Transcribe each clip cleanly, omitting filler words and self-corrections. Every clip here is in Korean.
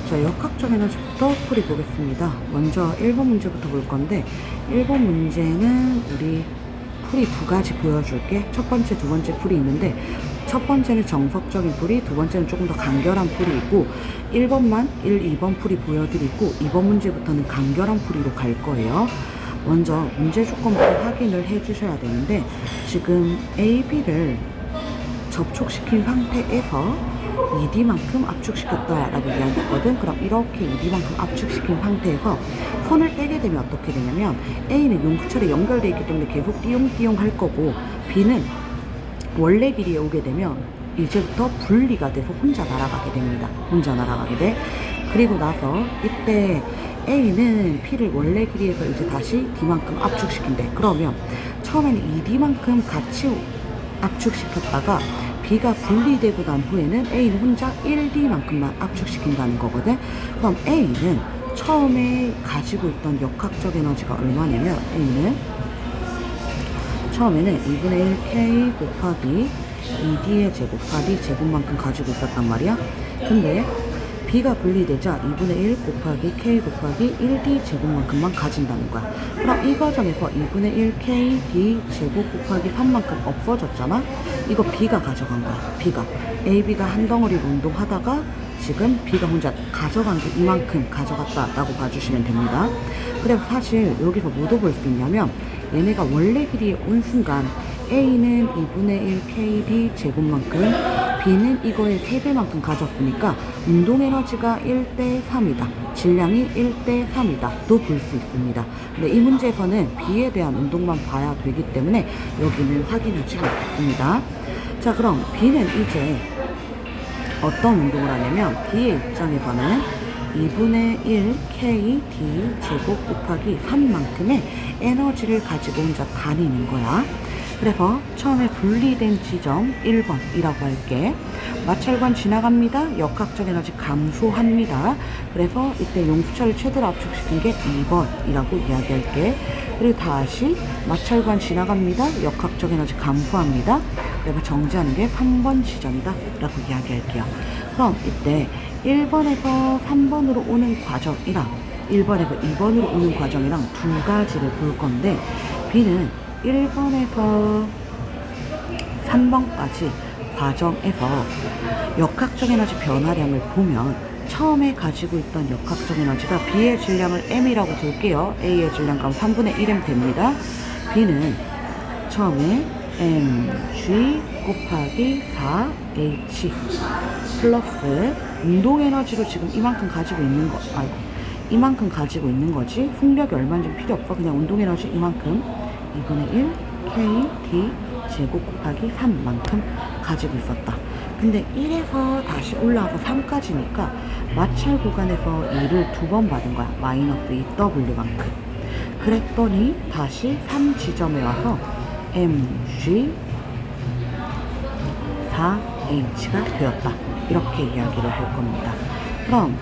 자, 역학적 에너지부터 풀이보겠습니다. 먼저 1번 문제부터 볼 건데 1번 문제는 우리 풀이 두 가지 보여줄게. 첫 번째, 두 번째 풀이 있는데 첫 번째는 정석적인 풀이, 두 번째는 조금 더 간결한 풀이 있고 1번만 1, 2번 풀이 보여드리고 2번 문제부터는 간결한 풀이로 갈 거예요. 먼저 문제 조건부터 확인을 해주셔야 되는데 지금 A, B를 접촉시킨 상태에서 ED만큼 압축시켰다라고 이야기했거든. 그럼 이렇게 ED만큼 압축시킨 상태에서 손을 떼게 되면 어떻게 되냐면 A는 용구철에 연결되어 있기 때문에 계속 띠용띠용 할 거고 B는 원래 길이에 오게 되면 이제부터 분리가 돼서 혼자 날아가게 됩니다. 혼자 날아가게 돼. 그리고 나서 이때 A는 P를 원래 길이에서 이제 다시 D만큼 압축시킨대. 그러면 처음에는 ED만큼 같이 압축시켰다가 B가 분리되고 난 후에는 A는 혼자 1D만큼만 압축시킨다는 거거든. 그럼 A는 처음에 가지고 있던 역학적 에너지가 얼마냐면 A는 처음에는 2분의 1K 곱하기 2D의 제곱, 4D 제곱만큼 가지고 있었단 말이야. 근데 B가 분리되자 2분의 1 곱하기 K 곱하기 1D 제곱만큼만 가진다는 거야. 그럼 이 과정에서 2분의 1 K D 제곱 곱하기 3만큼 없어졌잖아? 이거 B가 가져간 거야. B가. A, B가 한 덩어리로 운동하다가 지금 B가 혼자 가져간 게 이만큼 가져갔다라고 봐주시면 됩니다. 그래서 사실 여기서 뭐도 볼 수 있냐면 얘네가 원래 길이에 온 순간 A는 2분의 1 KD 제곱만큼 B는 이거의 3배만큼 가졌으니까 운동에너지가 1대 3이다. 질량이 1대 3이다. 또 볼 수 있습니다. 근데 이 문제에서는 B에 대한 운동만 봐야 되기 때문에 여기는 확인하지 않겠습니다. 자, 그럼 B는 이제 어떤 운동을 하냐면 B의 입장에서는 2분의 1 K D 제곱 곱하기 3만큼의 에너지를 가지고 혼자 다니는 거야. 그래서 처음에 분리된 지점 1번이라고 할게. 마찰관 지나갑니다. 역학적 에너지 감소합니다. 그래서 이때 용수철을 최대로 압축시킨 게 2번이라고 이야기할게. 그리고 다시 마찰관 지나갑니다. 역학적 에너지 감소합니다. 그래서 정지하는 게 3번 지점이다 라고 이야기할게요. 그럼 이때 1번에서 3번으로 오는 과정이랑 1번에서 2번으로 오는 과정이랑 두 가지를 볼 건데 B는 1번에서 3번까지 과정에서 역학적 에너지 변화량을 보면 처음에 가지고 있던 역학적 에너지가 B의 질량을 M이라고 둘게요. A의 질량감 3분의 1M 됩니다. B는 처음에 mg 곱하기 4h 플러스 운동 에너지로 지금 이만큼 가지고 있는 거, 이만큼 가지고 있는 거지. 속력이 얼마인지 필요 없어. 그냥 운동 에너지 이만큼 2분의 1 k d 제곱 곱하기 3만큼 가지고 있었다. 근데 1에서 다시 올라와서 3까지니까 마찰 구간에서 2를 두 번 받은 거야. 마이너스 2w만큼. 그랬더니 다시 3지점에 와서 mg 4h가 되었다. 이렇게 이야기를 할 겁니다. 그럼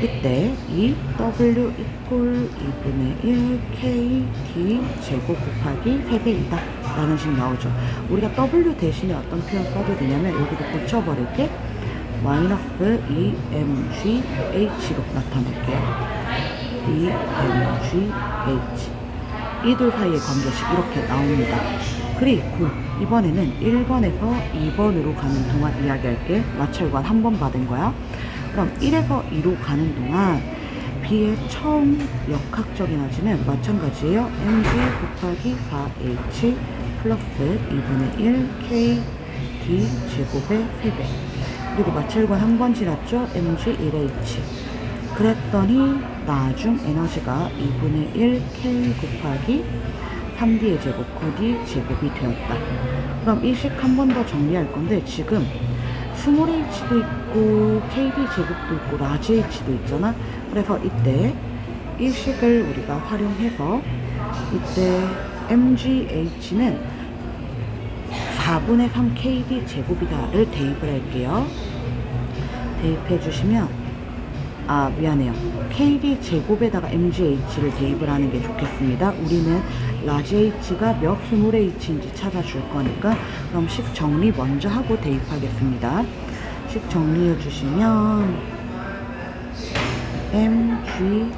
이때 이 w 이꼴 2분의 1 k d 제곱 곱하기 3배이다 라는 식 나오죠. 우리가 w 대신에 어떤 표현 써도 되냐면 여기도 고쳐버릴게. 마이너스 2mg h로 나타낼게요. 2mg h 이 둘 사이의 관계식 이렇게 나옵니다. 그리고 이번에는 1번에서 2번으로 가는 동안 이야기할게. 마찰관 한 번 받은 거야. 그럼 1에서 2로 가는 동안 B의 처음 역학적 에너지는 마찬가지예요. mg 곱하기 4h 플러스 2분의 1 k d 제곱의 3배. 그리고 마찰관 한 번 지났죠. mg 1h. 그랬더니 나중 에너지가 2분의 1 k 곱하기 3d의 제곱 9d 제곱이 되었다. 그럼 이 식 한 번 더 정리할 건데 지금 스몰 h도 있고 kd 제곱도 있고 라지 h도 있잖아. 그래서 이때 이 식을 우리가 활용해서 이때 mgh는 4분의 3 kd 제곱이다를 대입을 할게요. 대입해 주시면 미안해요. KD 제곱에다가 MGH를 대입을 하는 게 좋겠습니다. 우리는 라지 H가 몇 스몰 H인지 찾아줄 거니까 그럼 식 정리 먼저 하고 대입하겠습니다. 식 정리해 주시면 mg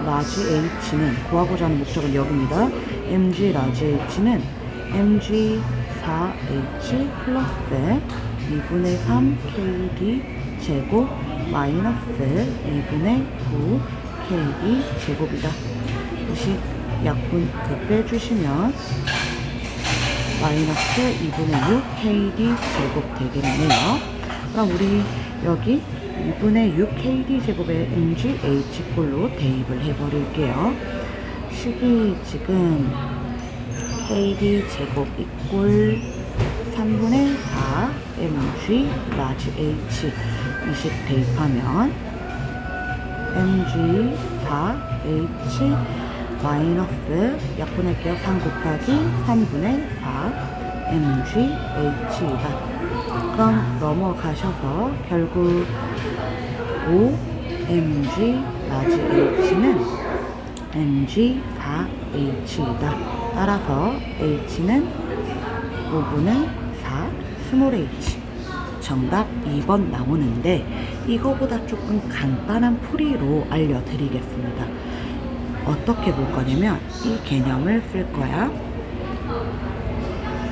라지 h는 구하고자 하는 목적은 여기입니다. mg 라지 h는 mg 4h 플러스 2분의 3 kd 제곱 마이너스 2분의 9 kd 제곱이다. 다시 약분 빼주시면 마이너스 2분의 6 kd 제곱 되겠네요. 그럼 우리 여기 2분의 6 kd 제곱에 mg h꼴로 대입을 해버릴게요. 식이 지금 kd 제곱 이꼴 3분의 4 mg 라지 h 이 식 대입하면 mg 4h 마이너스 약분할게요. 3 곱하기 3분의 4 mg h이다. 그럼 넘어가셔서 결국 5 mg 라지 h는 mg 4h이다. 따라서 h는 5분의 4 스몰 h. 정답 2번 나오는데 이거보다 조금 간단한 풀이로 알려드리겠습니다. 어떻게 볼 거냐면 이 개념을 쓸 거야.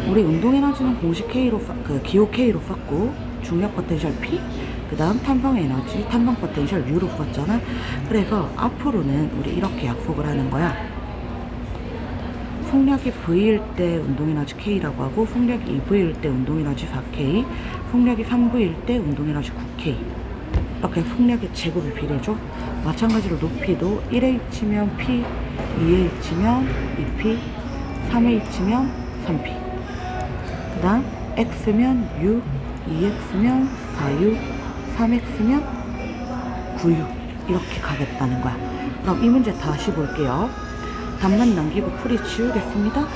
우리 운동 에너지는 공식 K로 기호 K로 썼고 중력 포텐셜 P, 그 다음 탄성 에너지, 탄성 포텐셜 U로 썼잖아. 그래서 앞으로는 우리 이렇게 약속을 하는 거야. 속력이 V일 때 운동에너지 K라고 하고, 속력이 2V일 때 운동에너지 4K, 속력이 3V일 때 운동에너지 9K. 이렇게 속력의 제곱이 비례죠. 마찬가지로 높이도 1H면 P, 2H면 2P, 3H면 3P. 그 다음 X면 U, 2X면 4U, 3X면 9U. 이렇게 가겠다는 거야. 그럼 이 문제 다시 볼게요. 답만 남기고 풀이 지우겠습니다.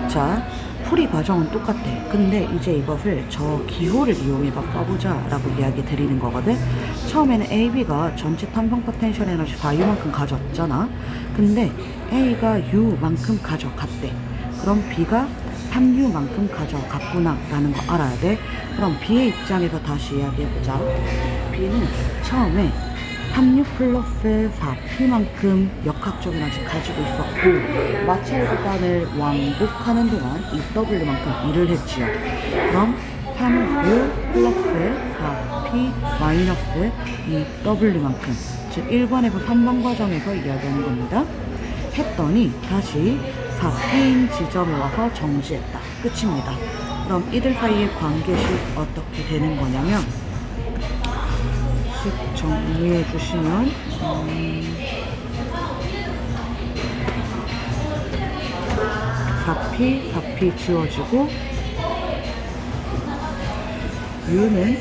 자, 풀이 과정은 똑같아. 근데 이제 이것을 저 기호를 이용해서 써보자 라고 이야기 드리는 거거든. 처음에는 AB가 전체 탄성 포텐셜 에너지 4U만큼 가져왔잖아. 근데 A가 U만큼 가져갔대. 그럼 B가 3U만큼 가져갔구나 라는 거 알아야 돼. 그럼 B의 입장에서 다시 이야기해보자. B는 처음에 3U 플러스 4P만큼 역학적 에너지 가지고 있었고, 마찰 구간을 왕복하는 동안 EW만큼 일을 했지요. 그럼 3U 플러스 4P 마이너스 EW만큼, 즉 1번에서 3번 과정에서 이야기하는 겁니다. 했더니 다시 4P인 지점에 와서 정지했다. 끝입니다. 그럼 이들 사이의 관계식 어떻게 되는 거냐면, 정리해 주시면 4P 지워지고 U는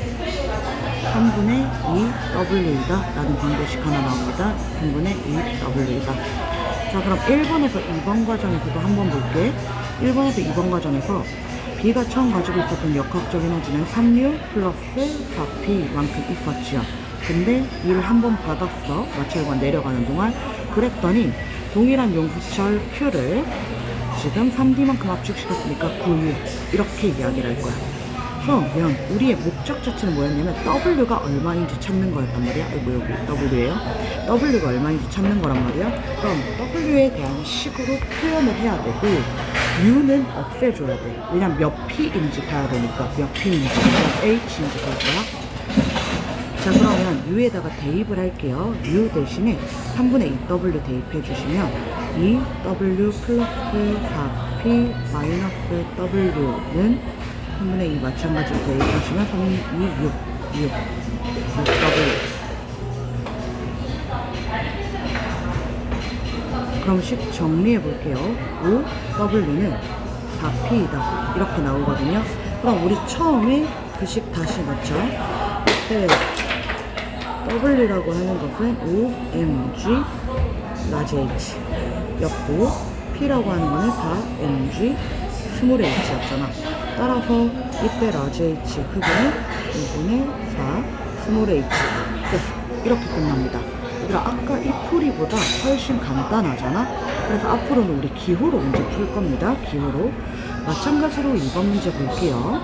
3분의 2W이다 라는 관계식 하나 나옵니다. 3분의 2W이다. 자, 그럼 1번에서 2번 과정에서도 한번 볼게. 1번에서 2번 과정에서 B가 처음 가지고 있었던 역학적 에너지는 3U 플러스 4P만큼 있었지요. 근데 이를 한번 받았어. 마찰관 내려가는 동안. 그랬더니 동일한 용수철 Q를 지금 3D만큼 압축시켰으니까 9U 이렇게 이야기를 할 거야. 그러면 우리의 목적 자체는 뭐였냐면 W가 얼마인지 찾는 거였단 말이야. 아이고, 여기 W예요. W가 얼마인지 찾는 거란 말이야. 그럼 W에 대한 식으로 표현을 해야 되고, U는 없애줘야 돼. 왜냐면 몇 P인지 봐야 되니까. 몇 P인지, 몇 H인지 볼 거야. 자, 그러면 U에다가 대입을 할게요. U 대신에 3분의 2W 대입해 주시면 2W 플러스 4P 마이너스 W는 3분의 2 마찬가지로 대입하시면 6W. 그럼 식 정리해 볼게요. 5W는 4P이다. 이렇게 나오거든요. 그럼 우리 처음에 그 식 다시 넣자. 그때 W라고 하는 것은 5mg 라지 h 였고, P라고 하는 거는 4mg 스몰 h였잖아. 따라서 이때 라지 h 크기는 2분의 4 스몰 h. 이렇게 끝납니다. 얘들아, 아까 이 풀이보다 훨씬 간단하잖아? 그래서 앞으로는 우리 기호로 문제 풀 겁니다. 기호로. 마찬가지로 2번 문제 볼게요.